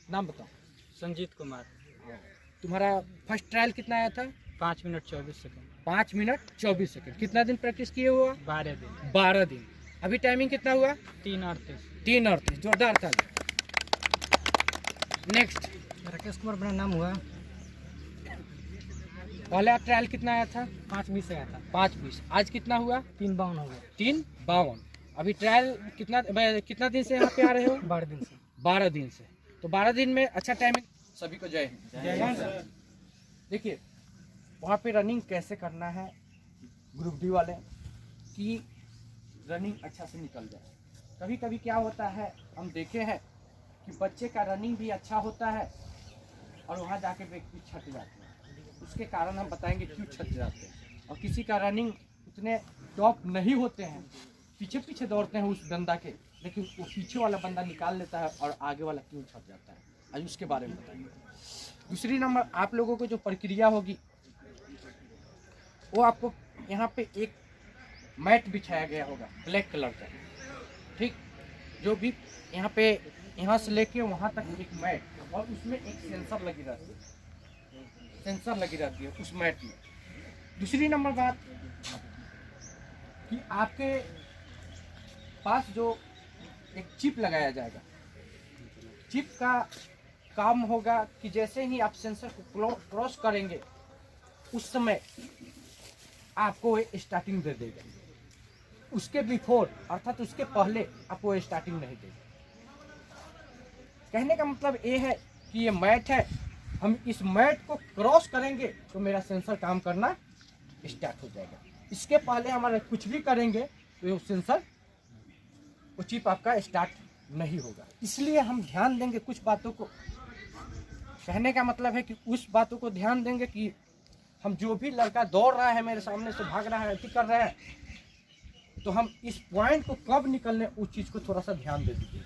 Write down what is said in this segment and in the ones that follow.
नाम बताओ। संजीत कुमार। तुम्हारा फर्स्ट ट्रायल कितना आया था? 5 मिनट 24 सेकंड। 5 minute 24 second. कितना दिन प्रैक्टिस किए हुआ? 12 दिन। 12 दिन। अभी टाइमिंग कितना हुआ? 3:38। 3:38। जोरदार ताली। नेक्स्ट राकेश कुमार मेरा नाम हुआ। पहला ट्रायल कितना आया था? 5:20 आया था। 5:20। आज कितना हुआ? 3:52 हो गया। 3:52। अभी ट्रायल कितना दिन से यहाँ पे आ रहे हो? 12 दिन से। 12 दिन से। तो 12 दिन में अच्छा टाइमिंग। सभी को जय हिंद। देखिए वहाँ पे रनिंग कैसे करना है ग्रुप डी वाले कि रनिंग अच्छा से निकल जाए। कभी कभी क्या होता है, हम देखे हैं कि बच्चे का रनिंग भी अच्छा होता है और वहाँ जाके व्यक्ति छट जाते हैं। उसके कारण हम बताएंगे क्यों छट जाते हैं। और किसी का रनिंग उतने टॉप नहीं होते हैं, पीछे पीछे दौड़ते हैं उस बंदा के, लेकिन वो पीछे वाला बंदा निकाल लेता है और आगे वाला क्यों छट जाता है, आज उसके बारे में बताएंगे। दूसरी नंबर आप लोगों को जो प्रक्रिया होगी वो आपको यहाँ पे एक मैट बिछाया गया होगा ब्लैक कलर का, ठीक, जो भी यहाँ पे यहाँ से लेके वहाँ तक एक मैट और उसमें एक सेंसर लगी रहती है, सेंसर लगी रहती है उस मैट में। दूसरी नंबर बात कि आपके पास जो एक चिप लगाया जाएगा, चिप का काम होगा कि जैसे ही आप सेंसर को क्रॉस करेंगे उस समय आपको स्टार्टिंग दे देगा। उसके बिफोर अर्थात उसके पहले आपको स्टार्टिंग नहीं देगा। कहने का मतलब ये है कि ये मैट है, हम इस मैट को क्रॉस करेंगे तो मेरा सेंसर काम करना स्टार्ट हो जाएगा। इसके पहले हमारा कुछ भी करेंगे तो ये सेंसर वो चिप आपका स्टार्ट नहीं होगा। इसलिए हम ध्यान देंगे कुछ बातों को। कहने का मतलब है कि उस बातों को ध्यान देंगे कि हम जो भी लड़का दौड़ रहा है मेरे सामने से भाग रहा है, कर रहे हैं, तो हम इस पॉइंट को कब निकलने उस चीज़ को थोड़ा सा ध्यान दे दीजिए।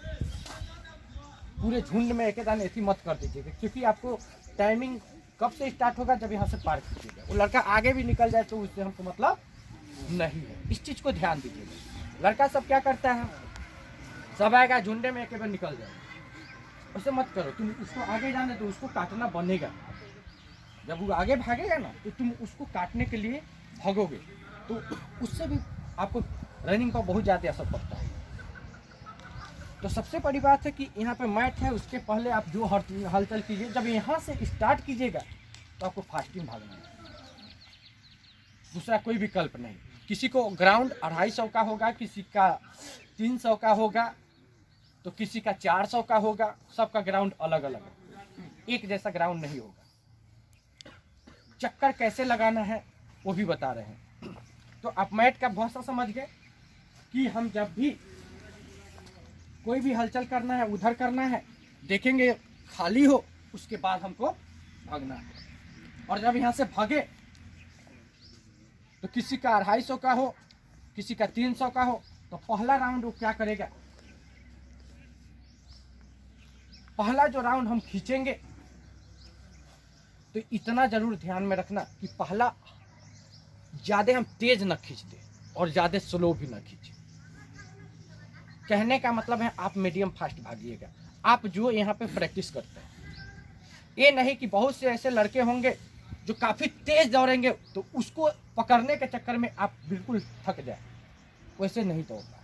पूरे झुंड में एक दान ऐसी मत कर दीजिएगा, क्योंकि आपको टाइमिंग कब से स्टार्ट होगा जब यहाँ से पार कीजिएगा। वो लड़का आगे भी निकल जाए तो उससे हमको मतलब नहीं है। इस चीज़ को ध्यान दीजिएगा। लड़का सब क्या करता है, सब आएगा झुंडे में एक बार निकल जाएगा। ऐसे मत करो, तुम उसको आगे जाने तो उसको काटना बनेगा। जब वो आगे भागेगा ना तो तुम उसको काटने के लिए भागोगे, तो उससे भी आपको रनिंग पर बहुत ज़्यादा असर पड़ता है। तो सबसे बड़ी बात है कि यहाँ पे मैट है, उसके पहले आप जो हलचल कीजिए, जब यहाँ से स्टार्ट कीजिएगा तो आपको फास्टिंग भागना है, दूसरा कोई विकल्प नहीं। किसी को ग्राउंड 250 का होगा, किसी का 300 का होगा, तो किसी का 400 का होगा। सबका ग्राउंड अलग अलग है, एक जैसा ग्राउंड नहीं होगा। चक्कर कैसे लगाना है वो भी बता रहे हैं। तो आप मैट का भाषा समझ गए कि हम जब भी कोई भी हलचल करना है, उधर करना है, देखेंगे खाली हो, उसके बाद हमको भागना है। और जब यहाँ से भागे तो किसी का 250 का हो, किसी का 300 का हो, तो पहला राउंड वो क्या करेगा, पहला जो राउंड हम खींचेंगे तो इतना जरूर ध्यान में रखना कि पहला ज़्यादा हम तेज न खींच दे और ज़्यादा स्लो भी न खींचे। कहने का मतलब है आप मीडियम फास्ट भागिएगा। आप जो यहाँ पे प्रैक्टिस करते हैं, ये नहीं कि बहुत से ऐसे लड़के होंगे जो काफ़ी तेज दौड़ेंगे तो उसको पकड़ने के चक्कर में आप बिल्कुल थक जाए, वैसे नहीं दौड़ना।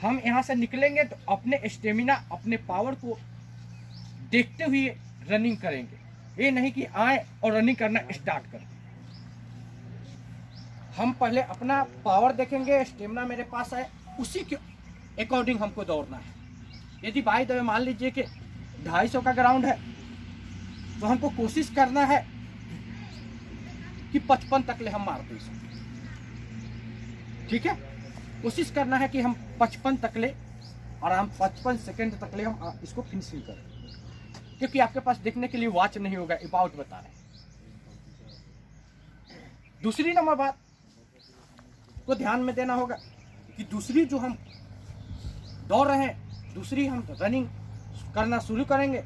हम यहाँ से निकलेंगे तो अपने स्टेमिना, अपने पावर को देखते हुए रनिंग करेंगे। ये नहीं कि आए और रनिंग करना स्टार्ट कर दें। हम पहले अपना पावर देखेंगे, स्टेमिना मेरे पास है, उसी के अकॉर्डिंग हमको दौड़ना है। यदि बाई द वे मान लीजिए कि 250 का ग्राउंड है तो हमको कोशिश करना है कि 55 तक ले हम मार दें इसको, ठीक है। कोशिश करना है कि हम 55 तक ले और हम 55 सेकेंड तक ले हम इसको फिनिशिंग करें, क्योंकि आपके पास देखने के लिए वॉच नहीं होगा, अबाउट बता रहे हैं। दूसरी नंबर बात को ध्यान में देना होगा कि दूसरी जो हम दौड़ रहे हैं, दूसरी हम रनिंग करना शुरू करेंगे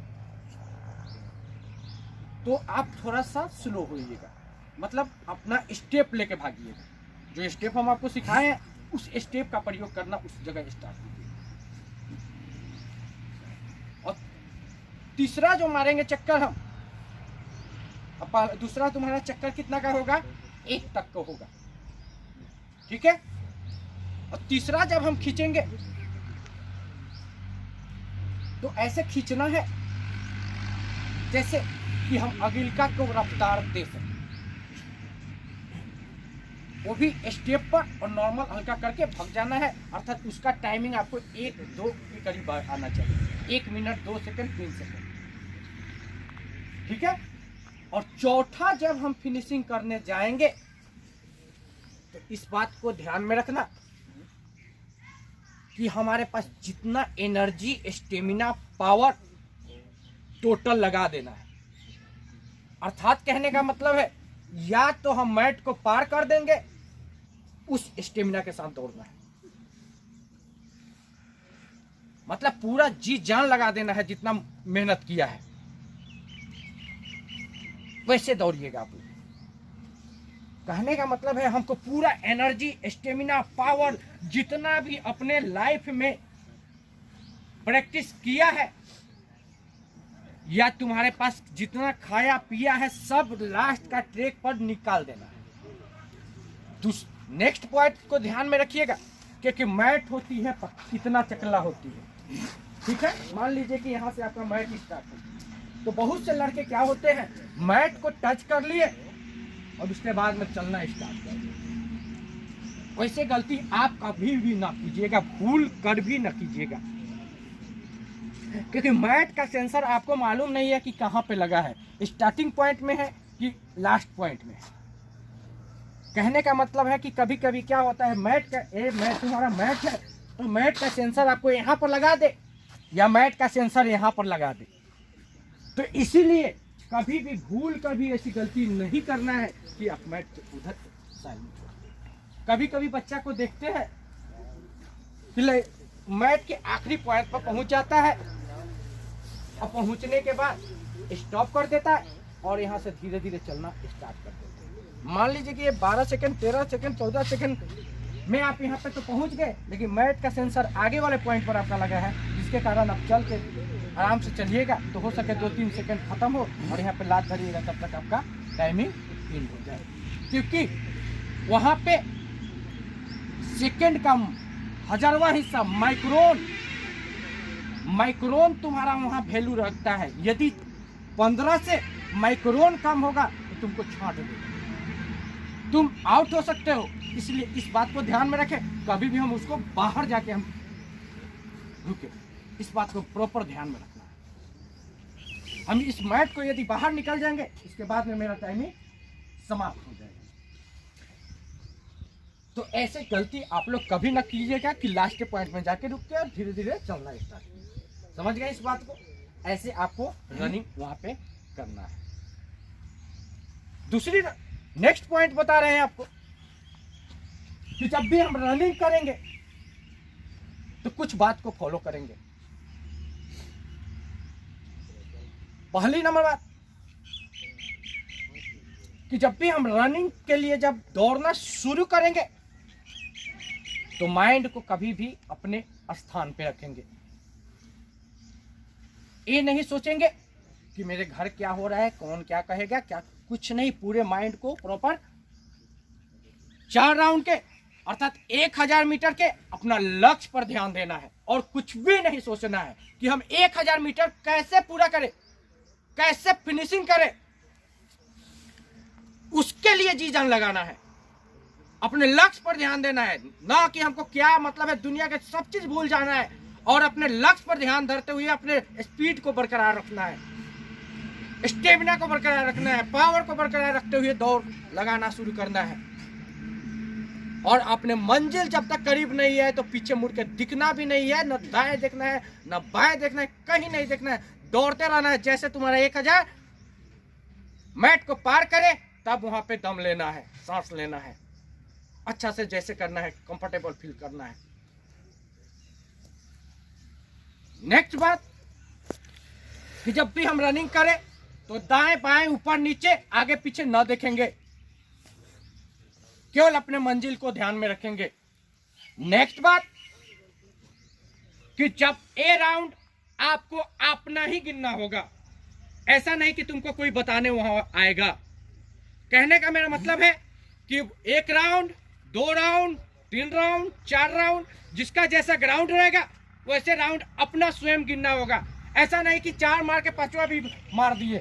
तो आप थोड़ा सा स्लो होइएगा, मतलब अपना स्टेप लेके भागिएगा। जो स्टेप हम आपको सिखाए हैं उस स्टेप का प्रयोग करना उस जगह स्टार्ट कीजिए। और तीसरा जो मारेंगे चक्कर हम, अब दूसरा तुम्हारा चक्कर कितना का होगा, 1 तक का होगा, ठीक है। और तीसरा जब हम खींचेंगे तो ऐसे खींचना है जैसे कि हम अगिलका को रफ्तार दे सकें, वो भी स्टेप पर और नॉर्मल हल्का करके भाग जाना है। अर्थात उसका टाइमिंग आपको 1-2 के करीब आना चाहिए, 1 मिनट 2 सेकंड 3 सेकंड, ठीक है। और चौथा जब हम फिनिशिंग करने जाएंगे तो इस बात को ध्यान में रखना कि हमारे पास जितना एनर्जी, स्टेमिना, पावर टोटल लगा देना है। अर्थात कहने का मतलब है या तो हम मैट को पार कर देंगे, उस स्टेमिना के साथ दौड़ना है, मतलब पूरा जी जान लगा देना है, जितना मेहनत किया है वैसे दौड़िएगा आप लोग। कहने का मतलब है हमको पूरा एनर्जी, स्टेमिना, पावर जितना भी अपने लाइफ में प्रैक्टिस किया है या तुम्हारे पास जितना खाया पिया है सब लास्ट का ट्रैक पर निकाल देना है। नेक्स्ट पॉइंट को ध्यान में रखिएगा, क्योंकि मैट होती है कितना चकला होती है, ठीक है। मान लीजिए कि यहाँ से आपका मैट स्टार्ट हो, तो बहुत से लड़के क्या होते हैं, मैट को टच कर लिए और उसके बाद में चलना स्टार्ट कर दिया। वैसे गलती आप कभी भी ना कीजिएगा, भूल कर भी ना कीजिएगा, क्योंकि मैट का सेंसर आपको मालूम नहीं है कि कहाँ पे लगा है, स्टार्टिंग पॉइंट में है कि लास्ट पॉइंट में है। कहने का मतलब है कि कभी कभी क्या होता है, मैट तुम्हारा मैट है तो मैट का सेंसर आपको यहाँ पर लगा दे या मैट का सेंसर यहाँ पर लगा दे। तो इसीलिए कभी भी भूल कर भी ऐसी गलती नहीं करना है कि आप मैट के उधर साइड। कभी कभी बच्चा को देखते हैं कि मैट के आखिरी पॉइंट पर पहुंच जाता है और पहुंचने के बाद स्टॉप कर देता है और यहाँ से धीरे धीरे चलना स्टार्ट कर देता है। मान लीजिए कि ये 12 सेकंड, 13 सेकंड, 14 सेकंड में आप यहाँ तक तो पहुंच गए, लेकिन मैट का सेंसर आगे वाले पॉइंट पर आपका लगा है, जिसके कारण आप चल के आराम से चलिएगा तो हो सके 2-3 सेकंड खत्म हो और यहाँ पे लात धरिएगा तब तक आपका टाइमिंग इन हो जाए, क्योंकि वहाँ पे सेकंड का 1000वां हिस्सा माइक्रोन तुम्हारा वहाँ वैल्यू रखता है। यदि 15 से माइक्रोन कम होगा तो तुमको छांट देगा, तुम आउट हो सकते हो। इसलिए इस बात को ध्यान में रखें, कभी भी हम उसको बाहर जाके हम रुके, इस बात को प्रॉपर ध्यान में रखना है। हम इस मैट को यदि बाहर निकल जाएंगे इसके बाद में मेरा टाइमिंग समाप्त हो जाएगा। तो ऐसे गलती आप लोग कभी ना कीजिएगा कि लास्ट के पॉइंट में जाके रुक के और धीरे धीरे चलना स्टार्ट कीजिए। समझ गए इस बात को? ऐसे आपको रनिंग वहां पे करना है। दूसरी नेक्स्ट पॉइंट बता रहे हैं आपको कि जब भी हम रनिंग करेंगे तो कुछ बात को फॉलो करेंगे। पहली नंबर बात कि जब भी हम रनिंग के लिए जब दौड़ना शुरू करेंगे तो माइंड को कभी भी अपने स्थान पे रखेंगे। ये नहीं सोचेंगे कि मेरे घर क्या हो रहा है, कौन क्या कहेगा, क्या कुछ नहीं। पूरे माइंड को प्रॉपर 4 राउंड के अर्थात 1000 मीटर के अपना लक्ष्य पर ध्यान देना है और कुछ भी नहीं सोचना है कि हम 1000 मीटर कैसे पूरा करें, कैसे फिनिशिंग करें। उसके लिए जी जान लगाना है, अपने लक्ष्य पर ध्यान देना है, ना कि हमको क्या मतलब है, दुनिया के सब चीज भूल जाना है और अपने लक्ष्य पर ध्यान धरते हुए अपने स्पीड को बरकरार रखना है, स्टेमिना को बरकरार रखना है, पावर को बरकरार रखते हुए दौड़ लगाना शुरू करना है। और अपने मंजिल जब तक करीब नहीं है तो पीछे मुड़ के दिखना भी नहीं है, न दाएं देखना है न बाएं देखना है, कहीं नहीं देखना है, दौड़ते रहना है। जैसे तुम्हारा 1000 मैट को पार करे तब वहां पे दम लेना है, सांस लेना है, अच्छा से जैसे करना है, कंफर्टेबल फील करना है। नेक्स्ट बात कि जब भी हम रनिंग करें तो दाएं बाएं ऊपर नीचे आगे पीछे न देखेंगे, केवल अपने मंजिल को ध्यान में रखेंगे। नेक्स्ट बात कि जब ए राउंड आपको अपना ही गिनना होगा। ऐसा नहीं कि तुमको कोई बताने वहां आएगा। कहने का मेरा मतलब है कि 1 राउंड, 2 राउंड, 3 राउंड, 4 राउंड, जिसका जैसा ग्राउंड रहेगा वैसे राउंड अपना स्वयं गिनना होगा। ऐसा नहीं कि 4 मार के 5वां भी मार दिए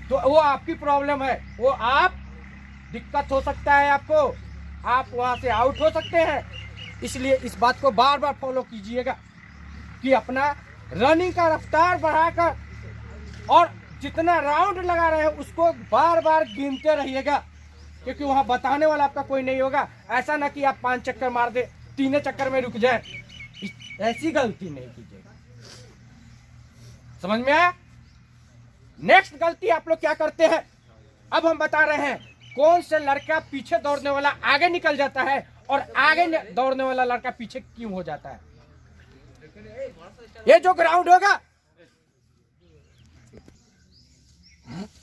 तो वो आपकी प्रॉब्लम है, वो आप दिक्कत हो सकता है आपको, आप वहां से आउट हो सकते हैं। इसलिए इस बात को बार बार फॉलो कीजिएगा कि अपना रनिंग का रफ्तार बढ़ाकर और जितना राउंड लगा रहे हैं उसको बार बार गिनते रहिएगा, क्योंकि वहां बताने वाला आपका कोई नहीं होगा। ऐसा ना कि आप 5 चक्कर मार दे, 3 चक्कर में रुक जाए, ऐसी गलती नहीं कीजिएगा। समझ में आया? नेक्स्ट गलती आप लोग क्या करते हैं, अब हम बता रहे हैं कौन से लड़का पीछे दौड़ने वाला आगे निकल जाता है और आगे दौड़ने वाला लड़का पीछे क्यों हो जाता है। ये जो ग्राउंड होगा,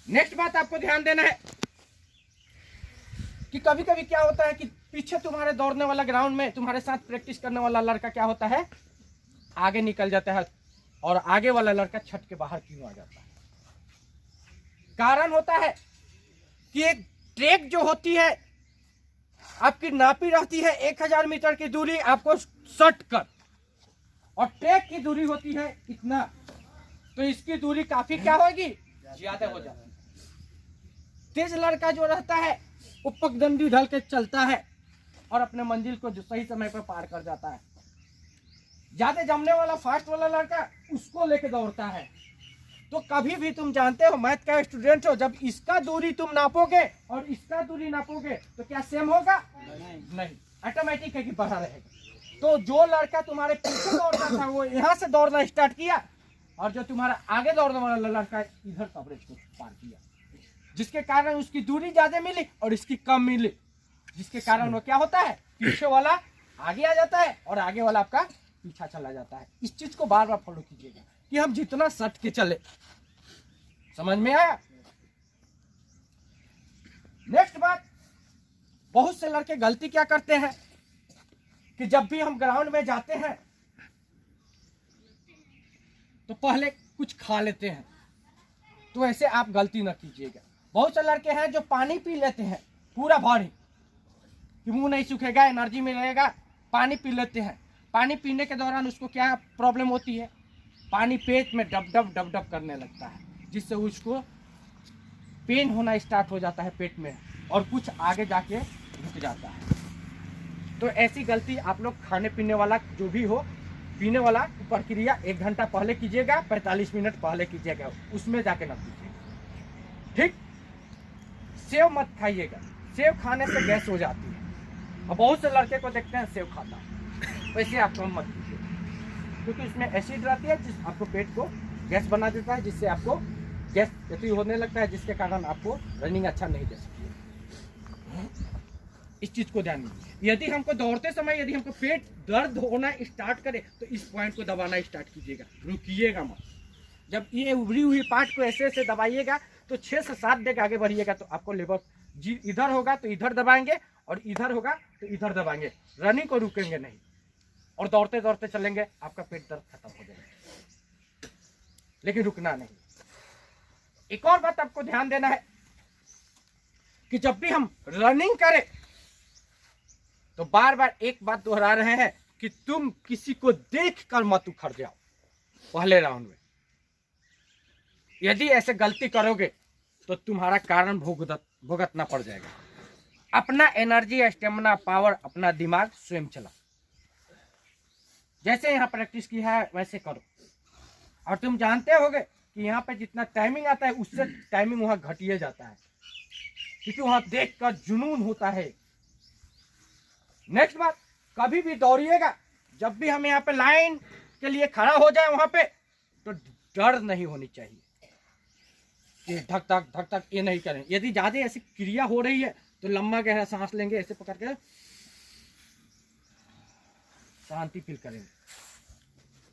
नेक्स्ट बात आपको ध्यान देना है कि कभी कभी क्या होता है कि पीछे तुम्हारे दौड़ने वाला ग्राउंड में तुम्हारे साथ प्रैक्टिस करने वाला लड़का क्या होता है, आगे निकल जाता है और आगे वाला लड़का छत के बाहर क्यों आ जाता है। कारण होता है कि एक ट्रैक जो होती है आपकी नापी रहती है 1000 मीटर की दूरी आपको शॉर्ट कर, और ट्रैक की दूरी होती है इतना, तो इसकी दूरी काफी क्या होगी, ज्यादा हो जाती है। तेज लड़का जो रहता है वो पगडंडी ढल के चलता है और अपने मंजिल को जो सही समय पर पार कर जाता है। ज्यादा जमने वाला फास्ट वाला लड़का उसको लेके दौड़ता है। तो कभी भी तुम जानते हो, मैथ का स्टूडेंट हो, जब इसका दूरी तुम नापोगे और इसका दूरी नापोगे तो क्या सेम होगा, नहीं, ऑटोमेटिक है कि बढ़ा रहेगा। तो जो लड़का तुम्हारे पीछे दौड़ता था वो यहाँ से दौड़ना स्टार्ट किया, और जो तुम्हारा आगे दौड़ने वाला लड़का इधर कवरेज को पार किया, जिसके कारण उसकी दूरी ज्यादा मिली और इसकी कम मिली, जिसके कारण वो क्या होता है, पीछे वाला आगे आ जाता है और आगे वाला आपका पीछा चला जाता है। इस चीज को बार बार फॉलो कीजिएगा कि हम जितना सट के चले। समझ में आया? नेक्स्ट बात, बहुत से लड़के गलती क्या करते हैं कि जब भी हम ग्राउंड में जाते हैं तो पहले कुछ खा लेते हैं। तो ऐसे आप गलती ना कीजिएगा। बहुत से लड़के हैं जो पानी पी लेते हैं पूरा भारी कि मुंह नहीं सूखेगा, एनर्जी मिलेगा, पानी पी लेते हैं। पानी पीने के दौरान उसको क्या प्रॉब्लम होती है, पानी पेट में डब डब करने लगता है, जिससे उसको पेन होना स्टार्ट हो जाता है पेट में और कुछ आगे जाके रुक जाता है। तो ऐसी गलती आप लोग खाने पीने वाला जो भी हो, पीने वाला प्रक्रिया 1 घंटा पहले कीजिएगा, 45 मिनट पहले कीजिएगा, उसमें जाके ना कीजिएगा। ठीक? सेव मत खाइएगा, सेव खाने से गैस हो जाती है। और बहुत से लड़के को देखते हैं सेव खाता है, वैसे आप मत कीजिए, क्योंकि इसमें एसिड रहती है जिस आपको पेट को गैस बना देता है, जिससे आपको गैस गति होने लगता है, जिसके कारण आपको रनिंग अच्छा नहीं दे सकती है। इस चीज को ध्यान दीजिए। यदि हमको दौड़ते समय यदि हमको पेट दर्द होना स्टार्ट करे तो इस पॉइंट को दबाना स्टार्ट कीजिएगा, रुकिएगा मत। जब ये उभरी हुई पार्ट को ऐसे ऐसे दबाइएगा तो 6 से 7 डेग आगे बढ़िएगा तो आपको लेबर जी इधर होगा तो इधर दबाएंगे और इधर होगा तो इधर दबाएंगे, रनिंग को रुकेंगे नहीं और दौड़ते दौड़ते चलेंगे, आपका पेट दर्द खत्म हो जाएगा, लेकिन रुकना नहीं। एक और बात आपको ध्यान देना है कि जब भी हम रनिंग करें तो बार बार एक बात दोहरा रहे हैं कि तुम किसी को देखकर मत उखड़ जाओ पहले राउंड में। यदि ऐसे गलती करोगे तो तुम्हारा कारण भुगतना पड़ जाएगा। अपना एनर्जी, स्टेमिना, पावर, अपना दिमाग स्वयं चला। जैसे यहाँ प्रैक्टिस की है वैसे करो। और तुम जानते होगे कि यहाँ पे जितना टाइमिंग आता है उससे टाइमिंग वहाँ घटिया जाता है, क्योंकि वहाँ देखकर जुनून होता है। नेक्स्ट बात, कभी भी दौड़िएगा, जब भी हम यहाँ पे लाइन के लिए खड़ा हो जाए वहाँ पे, तो डर नहीं होनी चाहिए कि धक धक ये नहीं करें। यदि ज्यादा ऐसी क्रिया हो रही है तो लंबा गहरा सांस लेंगे, ऐसे पकड़ के शांति फील करेंगे,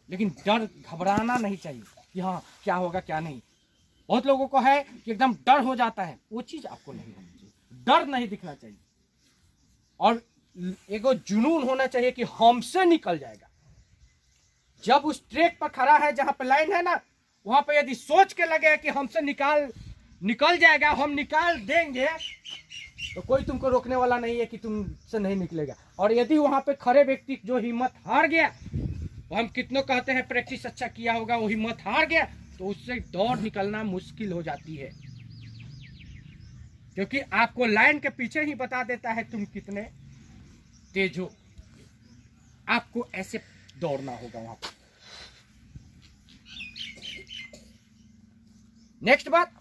लेकिन डर घबराना नहीं चाहिए कि हाँ क्या होगा क्या नहीं। बहुत लोगों को है कि एकदम डर हो जाता है, वो चीज आपको नहीं होनी चाहिए। डर नहीं दिखना चाहिए और एगो जुनून होना चाहिए कि हमसे निकल जाएगा। जब उस ट्रैक पर खड़ा है जहां पे लाइन है ना, वहां पे यदि सोच के लगे कि हमसे निकल जाएगा, हम निकाल देंगे, तो कोई तुमको रोकने वाला नहीं है कि तुमसे नहीं निकलेगा। और यदि वहां पे खड़े व्यक्ति जो हिम्मत हार गया, तो हम कितनों कहते हैं प्रैक्टिस अच्छा किया होगा, वो हिम्मत हार गया, तो उससे दौड़ निकलना मुश्किल हो जाती है, क्योंकि आपको लाइन के पीछे ही बता देता है तुम कितने तेज हो। आपको ऐसे दौड़ना होगा वहां पर। नेक्स्ट बात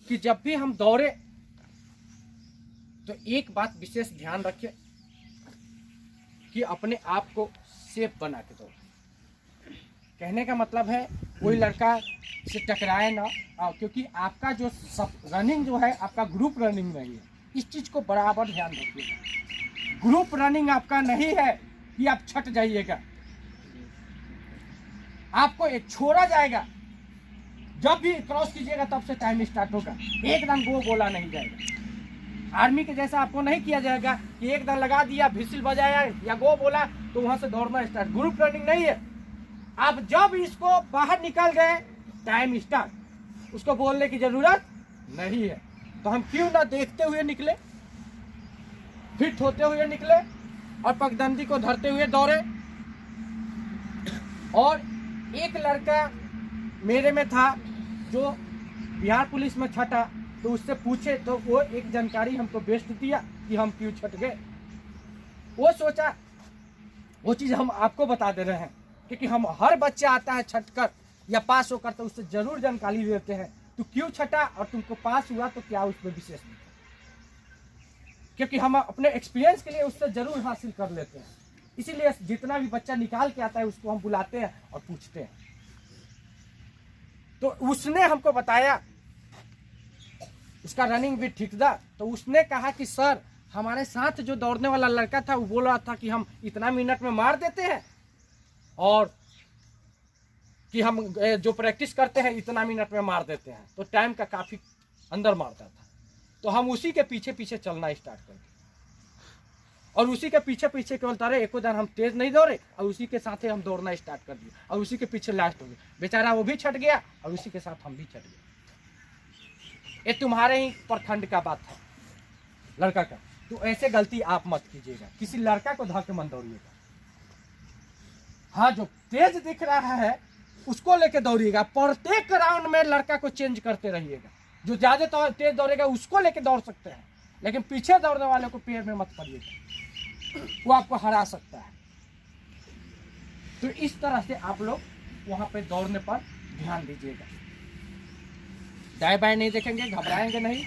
कि जब भी हम दौड़े तो एक बात विशेष ध्यान रखें कि अपने आप को सेफ बना के दौड़े। कहने का मतलब है कोई लड़का से टकराए ना, क्योंकि आपका जो रनिंग जो है आपका ग्रुप रनिंग नहीं है। इस चीज को बराबर ध्यान रखिएगा। ग्रुप रनिंग आपका नहीं है कि आप छट जाइएगा, आपको एक छोड़ा जाएगा। जब भी क्रॉस कीजिएगा तब से टाइम स्टार्ट होगा, एकदम गो बोला नहीं जाएगा। आर्मी के जैसा आपको नहीं किया जाएगा कि एकदम लगा दिया, व्हिसिल बजाया या गो बोला तो वहां से दौड़ना स्टार्ट। ग्रुप रनिंग नहीं है। आप जब इसको बाहर निकल गए टाइम स्टार्ट, उसको बोलने की जरूरत नहीं है। तो हम क्यों ना देखते हुए निकले, फिट होते हुए निकले और पगडंडी को धरते हुए दौड़े। और एक लड़का मेरे में था जो बिहार पुलिस में छटा, तो उससे पूछे तो वो एक जानकारी हमको बेस्ट दिया कि हम क्यों छट गए। वो सोचा, वो चीज़ हम आपको बता दे रहे हैं, क्योंकि हम हर बच्चा आता है छटकर या पास होकर तो उससे जरूर जानकारी लेते हैं तू क्यों छटा और तुमको पास हुआ तो क्या उसमें विशेष, क्योंकि हम अपने एक्सपीरियंस के लिए उससे जरूर हासिल कर लेते हैं। इसीलिए जितना भी बच्चा निकाल के आता है उसको हम बुलाते हैं और पूछते हैं। तो उसने हमको बताया, उसका रनिंग भी ठीक था, तो उसने कहा कि सर हमारे साथ जो दौड़ने वाला लड़का था वो बोल रहा था कि हम इतना मिनट में मार देते हैं और कि हम जो प्रैक्टिस करते हैं इतना मिनट में मार देते हैं, तो टाइम का काफी अंदर मारता था। तो हम उसी के पीछे पीछे चलना स्टार्ट कर दिए और उसी के पीछे पीछे केवल तारे, एको दिन हम तेज नहीं दौड़े और उसी के साथ ही हम दौड़ना स्टार्ट कर दिए और उसी के पीछे लास्ट हो गए। बेचारा वो भी छट गया और उसी के साथ हम भी छट गए। ये तुम्हारे ही प्रखंड का बात था, लड़का का। तो ऐसे गलती आप मत कीजिएगा, किसी लड़का को धक्के मत दौड़िएगा। हाँ, जो तेज दिख रहा है उसको लेके दौड़िएगा। प्रत्येक राउंड में लड़का को चेंज करते रहिएगा। जो ज्यादा तेज दौड़ेगा उसको लेके दौड़ सकते हैं, लेकिन पीछे दौड़ने वाले को पैर में मत पड़िएगा, वो आपको हरा सकता है। तो इस तरह से आप लोग वहां पे दौड़ने पर ध्यान दीजिएगा। दाएं बाएं नहीं देखेंगे, घबराएंगे नहीं,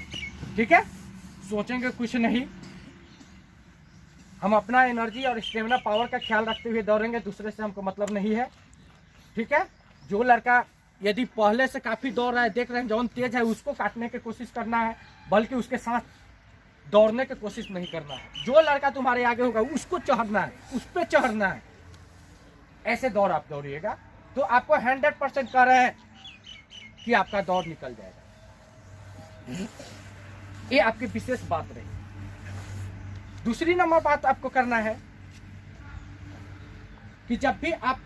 ठीक है, सोचेंगे कुछ नहीं। हम अपना एनर्जी और स्टेमिना पावर का ख्याल रखते हुए दौड़ेंगे, दूसरे से हमको मतलब नहीं है, ठीक है। जो लड़का यदि पहले से काफी दौड़ रहा है, देख रहे हैं जौन तेज है उसको काटने की कोशिश करना है, बल्कि उसके साथ दौड़ने की कोशिश नहीं करना है। जो लड़का तुम्हारे आगे होगा उसको चढ़ना है, उस पर चढ़ना है। ऐसे दौड़ आप दौड़िएगा तो आपको 100% कह रहे हैं कि आपका दौड़ निकल जाएगा। ये आपकी विशेष बात रही। दूसरी नंबर बात आपको करना है कि जब भी आप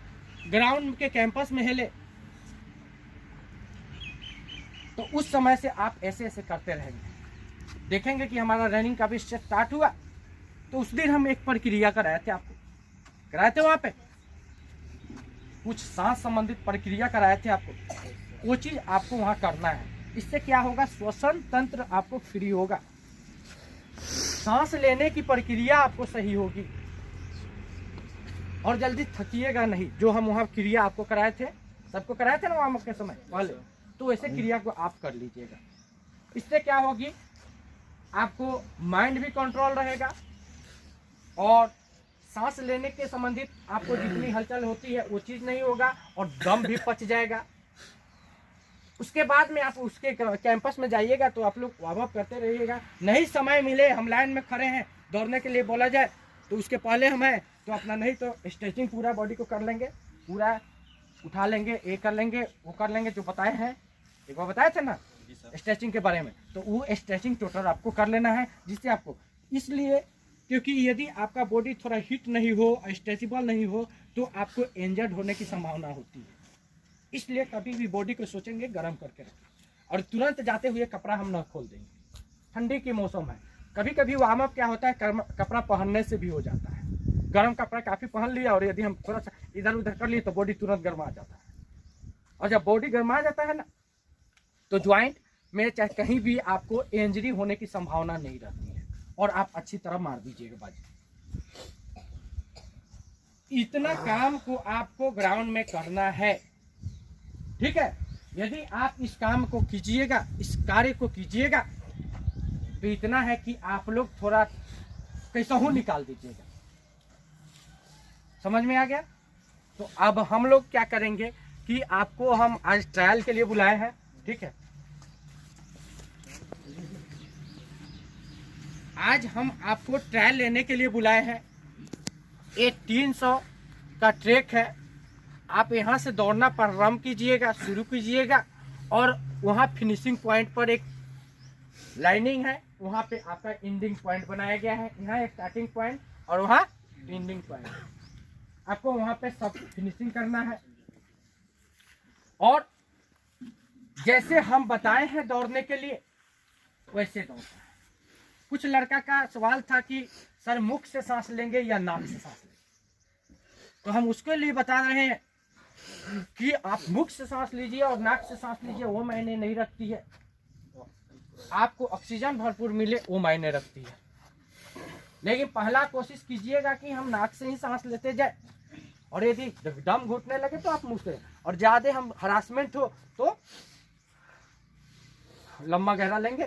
ग्राउंड के कैंपस में हिले तो उस समय से आप ऐसे ऐसे करते रहेंगे। देखेंगे कि हमारा रनिंग का भी स्टार्ट हुआ, तो उस दिन हम एक प्रक्रिया कराए थे, आपको कराए थे, वहां पे कुछ सांस संबंधित प्रक्रिया कराए थे आपको। वो चीज आपको वहां करना है। इससे क्या होगा, श्वसन तंत्र आपको फ्री होगा, सांस लेने की प्रक्रिया आपको सही होगी और जल्दी थकिएगा नहीं। जो हम वहां क्रिया आपको कराए थे, सबको कराए थे ना वहां के समय पहले, तो ऐसे क्रिया को आप कर लीजिएगा। इससे क्या होगी, आपको माइंड भी कंट्रोल रहेगा और सांस लेने के संबंधित आपको जितनी हलचल होती है वो चीज नहीं होगा और दम भी पच जाएगा। उसके बाद में आप उसके कैंपस में जाइएगा तो आप लोग वार्म अप करते रहिएगा। नहीं समय मिले, हम लाइन में खड़े हैं दौड़ने के लिए बोला जाए तो उसके पहले हम हैं तो अपना नहीं तो स्ट्रेचिंग पूरा बॉडी को कर लेंगे, पूरा उठा लेंगे, ये कर लेंगे, वो कर लेंगे, जो बताए हैं एक बार बताए थे ना स्ट्रेचिंग के बारे में, तो वो स्ट्रेचिंग टोटल आपको कर लेना है, जिससे आपको, इसलिए क्योंकि यदि आपका बॉडी थोड़ा हीट नहीं हो, स्ट्रेचेबल नहीं हो, तो आपको इंजर्ड होने की संभावना होती है। इसलिए कभी भी बॉडी को सोचेंगे गर्म करके रखें और तुरंत जाते हुए कपड़ा हम न खोल देंगे। ठंडी की मौसम है, कभी कभी वार्म अप क्या होता है, कपड़ा पहनने से भी हो जाता है। गर्म कपड़ा काफ़ी पहन लिया और यदि हम थोड़ा सा इधर उधर कर लिए तो बॉडी तुरंत गर्मा जाता है। और जब बॉडी गर्मा जाता है ना, तो ज्वाइंट में चाहे कहीं भी आपको इंजरी होने की संभावना नहीं रहती है और आप अच्छी तरह मार दीजिएगा बाजी। इतना काम को आपको ग्राउंड में करना है, ठीक है। यदि आप इस काम को कीजिएगा, इस कार्य को कीजिएगा, तो इतना है कि आप लोग थोड़ा कैसा हो निकाल दीजिएगा। समझ में आ गया? तो अब हम लोग क्या करेंगे कि आपको हम आज ट्रायल के लिए बुलाए हैं, ठीक है। आज हम आपको ट्रायल लेने के लिए बुलाए हैं। ये 300 का ट्रैक है। आप यहाँ से दौड़ना प्रारंभ कीजिएगा, शुरू कीजिएगा और वहाँ फिनिशिंग पॉइंट पर एक लाइनिंग है, वहाँ पे आपका एंडिंग पॉइंट बनाया गया है। यहाँ स्टार्टिंग पॉइंट और वहाँ एंडिंग पॉइंट। आपको वहाँ पे सब फिनिशिंग करना है और जैसे हम बताए हैं दौड़ने के लिए वैसे दौड़ना है। कुछ लड़का का सवाल था कि सर मुख से सांस लेंगे या नाक से सांस लेंगे, तो हम उसके लिए बता रहे हैं कि आप मुख से सांस लीजिए और नाक से सांस लीजिए, वो मायने नहीं रखती है। आपको ऑक्सीजन भरपूर मिले वो मायने रखती है। लेकिन पहला कोशिश कीजिएगा कि हम नाक से ही सांस लेते जाए और यदि दम घुटने लगे तो आप मुंह से, और ज्यादा हम हरासमेंट हो तो लंबा गहरा लेंगे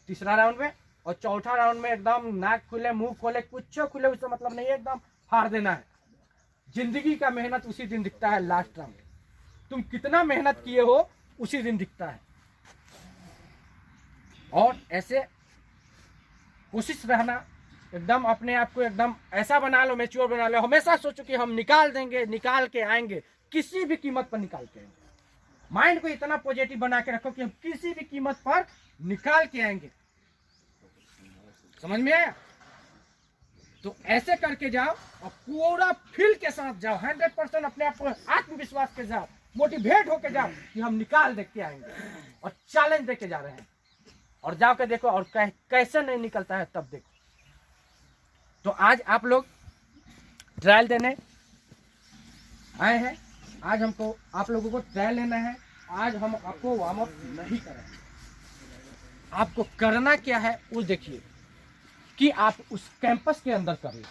तीसरा राउंड में, और चौथा राउंड में एकदम नाक खुले मुंह खोले कुछ खुले, उससे मतलब नहीं है, एकदम हार देना है। जिंदगी का मेहनत उसी दिन दिखता है। लास्ट राउंड तुम कितना मेहनत किए हो उसी दिन दिखता है। और ऐसे कोशिश रहना, एकदम अपने आप को एकदम ऐसा बना लो, मैच्योर बना लो। हमेशा सोचो कि हम निकाल देंगे, निकाल के आएंगे, किसी भी कीमत पर निकाल के आएंगे। माइंड को इतना पॉजिटिव बना के रखो कि हम किसी भी कीमत पर निकाल के आएंगे। समझ में आया? तो ऐसे करके जाओ और पूरा फील के साथ जाओ, 100% अपने आप को आत्मविश्वास के साथ मोटिवेट होके जाओ कि हम निकाल देख के आएंगे और चैलेंज देके जा रहे हैं। और जाओ के देखो और कैसे नहीं निकलता है तब देखो। तो आज आप लोग ट्रायल देने आए हैं। आज हमको आप लोगों को ट्रायल लेना है। आज हम आपको वार्म अप नहीं करेंगे। आपको करना क्या है वो देखिए कि आप उस कैंपस के अंदर कर लो,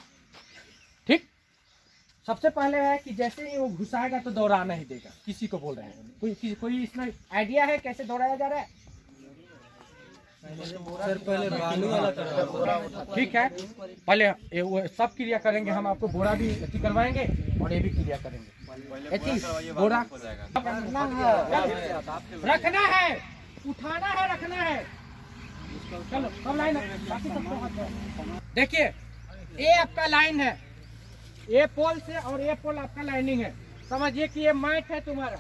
ठीक। सबसे पहले है कि जैसे ही वो घुसाएगा तो दौड़ाना ही देगा। किसी को बोल रहे हैं कोई इसमें आइडिया है कैसे दौड़ाया जा रहा है? सर पहले बालू वाला करा, ठीक है, पहले वो सब क्रिया करेंगे। हम आपको बोरा भी अति करवाएंगे और ये भी क्रिया करेंगे। बोरा रखना है, उठाना है, रखना है। चलो सब लाइन देखिए, ये आपका लाइन है, ये पोल से और ये पोल आपका लाइनिंग है। समझिए कि ये मैट है तुम्हारा,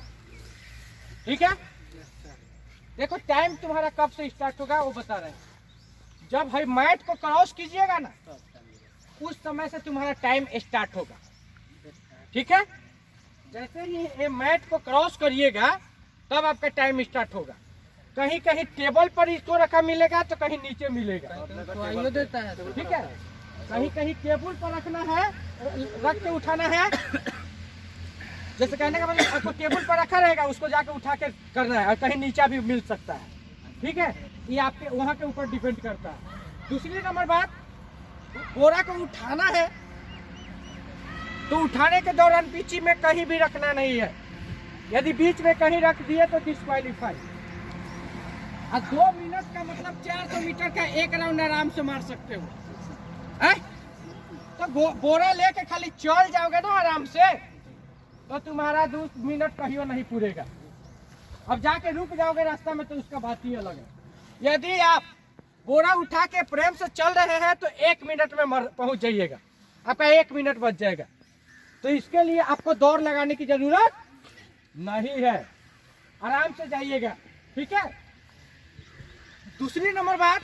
ठीक है। देखो टाइम तुम्हारा कब से स्टार्ट होगा वो बता रहे हैं। जब भाई मैट को क्रॉस कीजिएगा ना, उस समय से तुम्हारा टाइम स्टार्ट होगा, ठीक है। जैसे ही ये मैट को क्रॉस करिएगा तब आपका टाइम स्टार्ट होगा। कहीं कहीं टेबल पर इसको रखा मिलेगा तो कहीं नीचे मिलेगा, तो देता है, ठीक है। कहीं कहीं टेबल पर रखना है, रख के उठाना है। जैसे कहने का मतलब आपको टेबल पर रखा रहेगा, उसको जाके उठा के करना है। और कहीं नीचा भी मिल सकता है, ठीक है। ये आपके वहाँ के ऊपर डिपेंड करता है। दूसरी नंबर बात, बोरा को उठाना है तो उठाने के दौरान बीच में कहीं भी रखना नहीं है। यदि बीच में कहीं रख दिए तो डिस्क्वालीफाई। और 2 मिनट का मतलब 400 मीटर का एक राउंड आराम से मार सकते हो। तो बोरा लेके खाली चल जाओगे ना आराम से, तो तुम्हारा 2 मिनट कहीं नहीं पूरेगा। अब जाके रुक जाओगे रास्ता में तो उसका बात ही अलग है। यदि आप बोरा उठा के प्रेम से चल रहे हैं तो 1 मिनट में पहुंच जाइएगा, आपका 1 मिनट बच जाएगा। तो इसके लिए आपको दौड़ लगाने की जरूरत नहीं है, आराम से जाइएगा, ठीक है। दूसरी नंबर बात,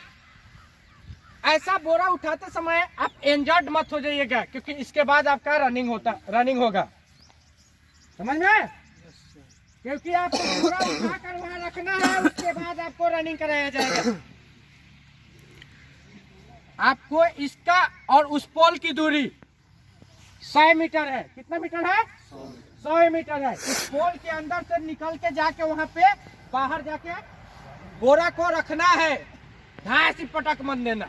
ऐसा बोरा उठाते समय आप इंजर्ड मत हो जाइएगा, क्योंकि इसके बाद आपका रनिंग होगा, समझ में? क्योंकि आपको बोरा उठाकर वहां रखना है, उसके बाद आपको रनिंग कराया जाएगा। आपको इसका और उस पोल की दूरी 100 मीटर है। कितना मीटर है? 100 मीटर है। इस पोल के अंदर से निकल के जाके वहां पे बाहर जाके बोरा को रखना है। ढाई सी पटक मन देना,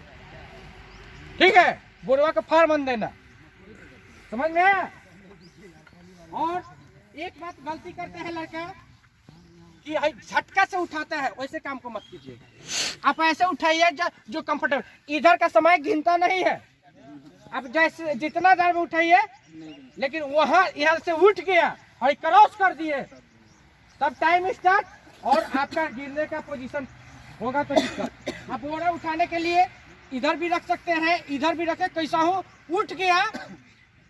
ठीक है? बोरवा को फाड़ मन देना, समझ में? और एक बात गलती करते हैं लड़का कि झटका से उठाता है, वैसे काम को मत कीजिए। आप ऐसे उठाइए जो कंफर्टेबल। इधर का समय गिनता नहीं है, आप जैसे जितना देर में उठाइए, लेकिन वहां यहाँ से उठ गया और क्रॉस कर दिए तब टाइम स्टार्ट, और आपका गिरने का पोजीशन होगा तो दिक्कत। आप बोरा उठाने के लिए इधर भी रख सकते हैं, इधर भी रखे। कैसा हो, उठ गया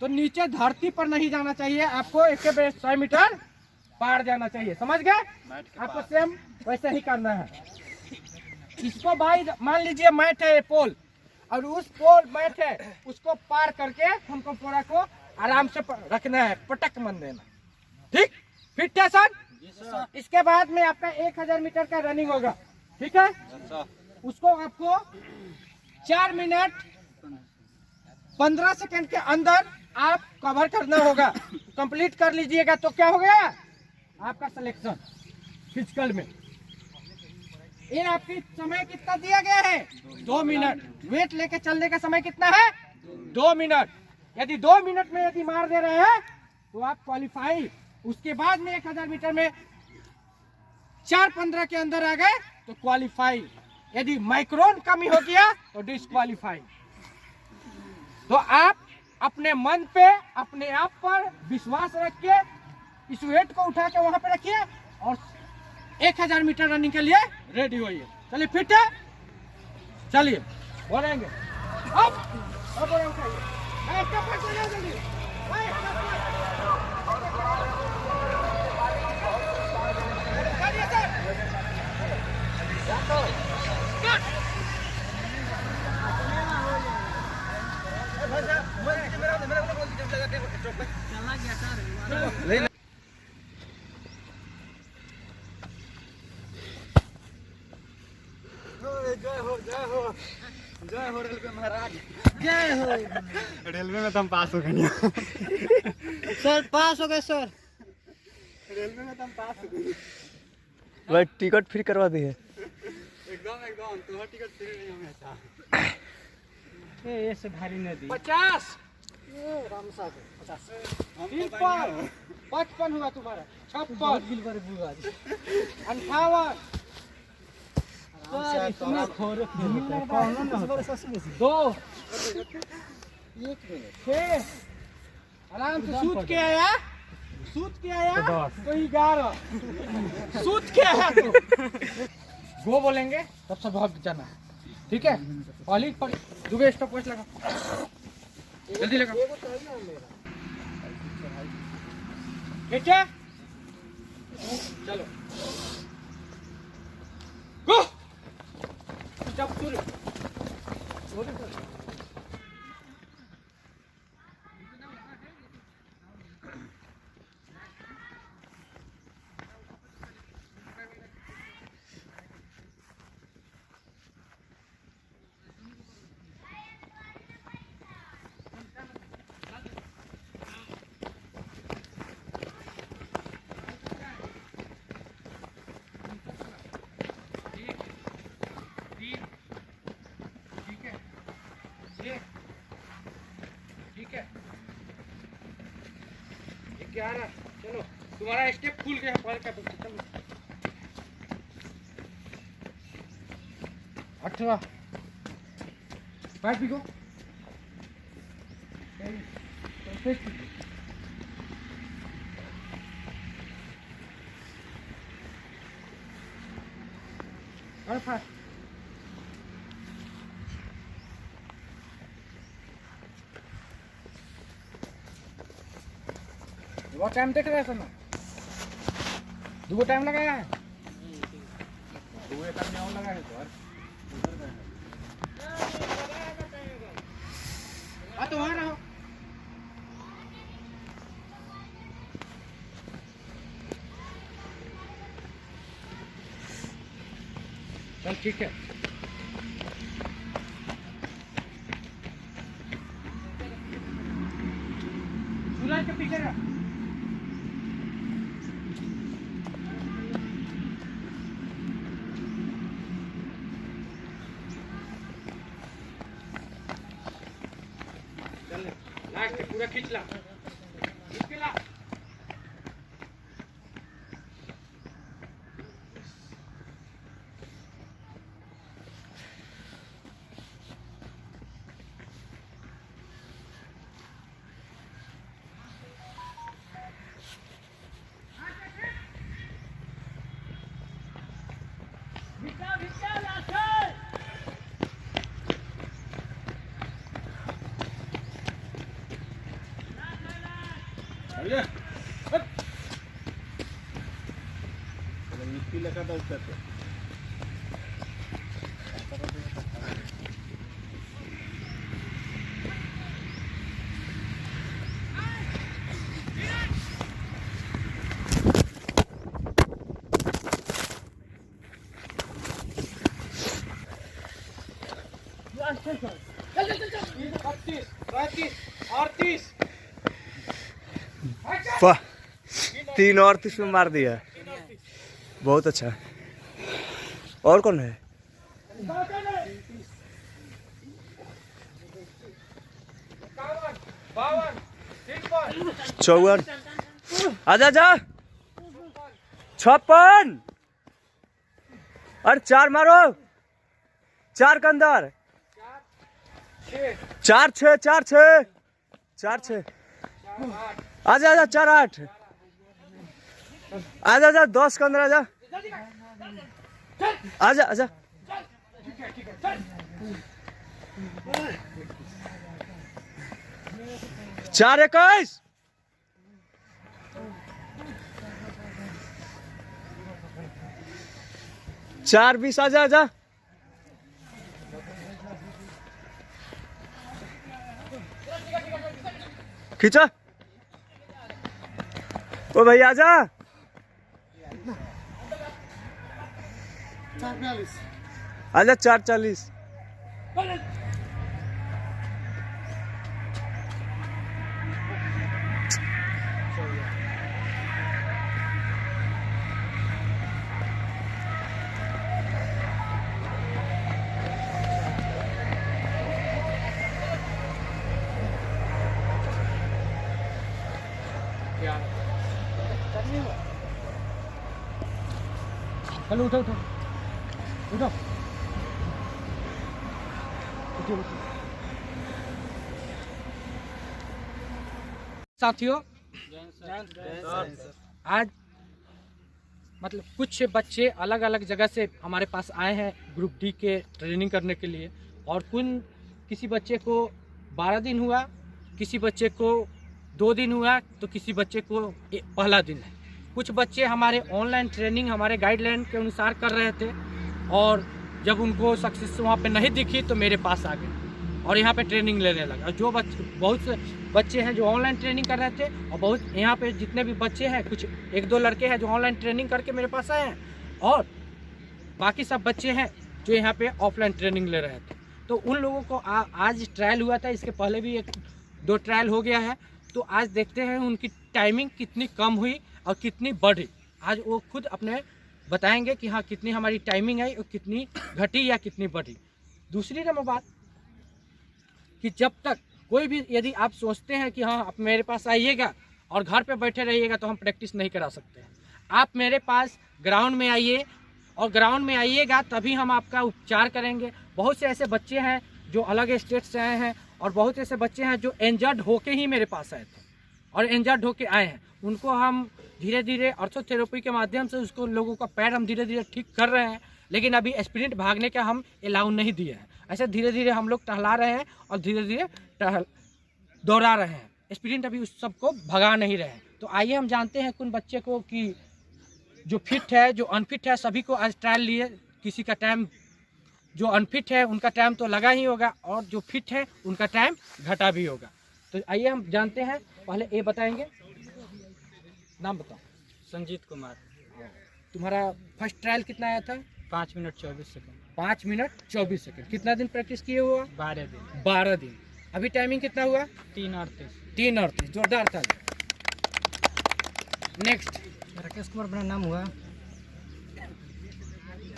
तो नीचे धरती पर नहीं जाना चाहिए, आपको एक 100 मीटर पार जाना चाहिए, समझ गए? आपको सेम वैसे ही करना है। इसको भाई मान लीजिए मैट है पोल, और उस पोल मैट है, उसको पार करके हमको बोरा को आराम से रखना है, पटक मन देना, ठीक? फिट है सर? इसके बाद में आपका 1000 मीटर का रनिंग होगा, ठीक है? उसको आपको 4 मिनट 15 सेकंड के अंदर आप कवर करना होगा। कंप्लीट कर लीजिएगा तो क्या हो गया आपका सिलेक्शन फिजिकल में। ये आपकी समय कितना दिया गया है? 2 मिनट। वेट लेके चलने का समय कितना है? 2 मिनट। यदि 2 मिनट में यदि मार दे रहे हैं तो आप क्वालिफाई। उसके बाद में 1000 मीटर में 4:15 के अंदर आ गए तो क्वालिफाई। यदि माइक्रोन कमी हो गया तो डिस्क्वालीफाई। तो आप अपने मन पे, अपने आप पर विश्वास रख के इस वेट को उठा के वहां पे रखिए और 1000 मीटर रनिंग के लिए रेडी होइए। चलिए फिट है, चलिए बोलेंगे अब बोरा उठाइए। जल्दी जय हो रेलवे महाराज, जय हो। रेलवे में तो हम पास हो गए सर, पास हो गए सर। रेलवे में तो हम पास हो गए। भाई टिकट फ्री करवा दी है। एकदम तो टिकट फ्री नहीं हमेशा। ये से भारी नदी 50 रामसा को 50 55 हुआ तुम्हारा, 56 बिल पर बुआ 58 सर इतना खोर कौन ना होता 2 एक मिनट 6 आराम से सूत के आया, सूत के आया तो 11 सूत के आया तो गो बोलेंगे तब से भाग जाना है, ठीक है? पहली दुबे स्टॉप वॉच लगा, जल्दी लगा, ठीक है? चलो गो। जब शुरू ठीक है, 11 चलो तुम्हारा स्टेप खुल गया। पहले का 18 बैठ भी गो और फास्ट बहुत टाइम देख रहे हैं ना, 2 टाइम लगाया है, 2 टाइम और लगा है तो चल ठीक है। सूरज के पीछे रह। चल लास्ट पूरा खींच ला, खींच के ला। मिट्टी लगा था उसका तो वाह, 3 और 30 में मार दिया। बहुत अच्छा। और कौन है? 54। आजा जा। 56। अरे 4 मारो, 4 के अंदर। 4 6 4 6 4 6। आजा आजा 4 8। आजा आजा 10 के अंदर आजा। आजा आजा। 4 21। चार 20। आजा आजा। खींचा। ओ भाई आजा। 4:42। आजा 4:40। चलो उठो उठो उठो। साथियों, आज मतलब कुछ बच्चे अलग अलग जगह से हमारे पास आए हैं ग्रुप डी के ट्रेनिंग करने के लिए। और किसी बच्चे को 12 दिन हुआ, किसी बच्चे को 2 दिन हुआ, तो किसी बच्चे को पहला दिन है। कुछ बच्चे हमारे ऑनलाइन ट्रेनिंग हमारे गाइडलाइन के अनुसार कर रहे थे, और जब उनको सक्सेस वहाँ पे नहीं दिखी तो मेरे पास आ गए और यहाँ पे ट्रेनिंग लेने लगा। और जो बहुत से बच्चे हैं जो ऑनलाइन ट्रेनिंग कर रहे थे, और बहुत यहाँ पे जितने भी बच्चे हैं, कुछ 1-2 लड़के हैं जो ऑनलाइन ट्रेनिंग करके मेरे पास आए हैं, और बाकी सब बच्चे हैं जो यहाँ पे ऑफलाइन ट्रेनिंग ले रहे थे। तो उन लोगों को आज ट्रायल हुआ था, इसके पहले भी 1-2 ट्रायल हो गया है। तो आज देखते हैं उनकी टाइमिंग कितनी कम हुई और कितनी बढ़ी। आज वो खुद अपने बताएंगे कि हाँ कितनी हमारी टाइमिंग आई और कितनी घटी या कितनी बढ़ी। दूसरी नंबर बात कि जब तक कोई भी, यदि आप सोचते हैं कि हाँ आप मेरे पास आइएगा और घर पे बैठे रहिएगा तो हम प्रैक्टिस नहीं करा सकते हैं। आप मेरे पास ग्राउंड में आइए, और ग्राउंड में आइएगा तभी हम आपका उपचार करेंगे। बहुत से ऐसे बच्चे हैं जो अलग स्टेट से आए हैं, और बहुत ऐसे बच्चे हैं जो इंजर्ड होके ही मेरे पास आए थे और इंजर्ड होके आए हैं। उनको हम धीरे धीरे ऑर्थोथेरेपी के माध्यम से उसको लोगों का पैर हम धीरे धीरे ठीक कर रहे हैं, लेकिन अभी स्प्रिंट भागने का हम अलाउ नहीं दिए हैं। ऐसे धीरे धीरे हम लोग टहला रहे हैं और धीरे धीरे दौड़ा रहे हैं। स्प्रिंट अभी उस सबको भगा नहीं रहे हैं। तो आइए हम जानते हैं कौन बच्चे को कि जो फिट है, जो अनफिट है, सभी को आज ट्रायल लिए। किसी का टाइम, जो अनफिट है उनका टाइम तो लगा ही होगा, और जो फिट है उनका टाइम घटा भी होगा। तो आइए हम जानते हैं। पहले ये बताएंगे, नाम बताओ। संजीत कुमार। तुम्हारा फर्स्ट ट्रायल कितना आया था? 5 मिनट 24 सेकंड। 5 minute 24 second. कितना दिन प्रैक्टिस किए हुआ? 12 दिन। 12 दिन। अभी टाइमिंग कितना हुआ? 3:38। 3:38। जोरदार ताली। नेक्स्ट, राकेश कुमार मेरा नाम हुआ।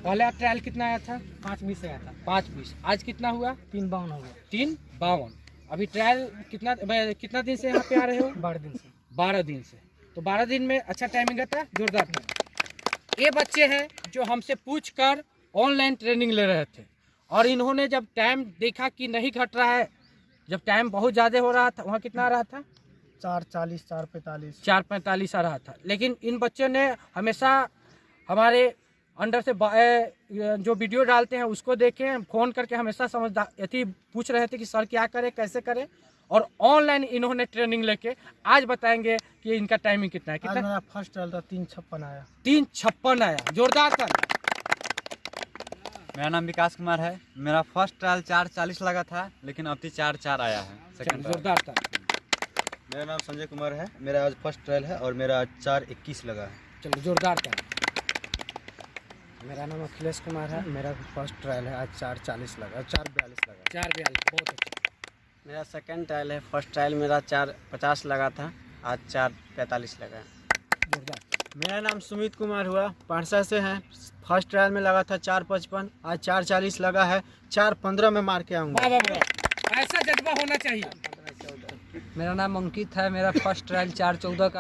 पहला ट्रायल कितना आया था? 5:20 आया था। 5:20। आज कितना हुआ? 3:52 हो गया। 3:52। अभी ट्रायल कितना दिन से यहाँ पे आ रहे हो? 12 दिन से। 12 दिन से। तो 12 दिन में अच्छा टाइमिंग आता है। जोरदार ताली। ये बच्चे हैं जो हमसे पूछ कर ऑनलाइन ट्रेनिंग ले रहे थे, और इन्होंने जब टाइम देखा कि नहीं घट रहा है, जब टाइम बहुत ज़्यादा हो रहा था, वहाँ कितना आ रहा था? 4:40, 4:45। 4:45 आ रहा था। लेकिन इन बच्चों ने हमेशा हमारे अंडर से जो वीडियो डालते हैं उसको देखे, फ़ोन करके हमेशा समझदार यदि पूछ रहे थे कि सर क्या करें, कैसे करें, और ऑनलाइन इन्होंने ट्रेनिंग लेके आज बताएंगे कि इनका टाइमिंग कितना है। आज कितना? मेरा फर्स्ट ट्रायल था, 3:56 आया। 3:56 आया। जोरदार था। मेरा नाम विकास कुमार है। मेरा फर्स्ट ट्रायल 4:40 लगा था, लेकिन अब 4:04 आया है सेकंड ट्रायल। जोरदार था। मेरा नाम संजय कुमार है। मेरा आज फर्स्ट ट्रायल है और मेरा 4:21 लगा है। चलो जोरदार था। मेरा नाम अखिलेश कुमार है। मेरा फर्स्ट ट्रायल है, आज 4:40 लगा, 4:42 लगा। 4:42। बहुत अच्छा। मेरा सेकंड ट्रायल है। फर्स्ट ट्रायल मेरा 4:50 लगा था, आज 4:45 लगा। जोरदार। मेरा नाम सुमित कुमार हुआ, पारसा से हैं। फर्स्ट ट्रायल में लगा था 4:55, आज 4:40 लगा है। 4:15 में मार के आऊँगा। वाह वाह वाह। ऐसा जज्बा होना चाहिए। मेरा नाम अंकित है। मेरा फर्स्ट ट्रायल 4:14 का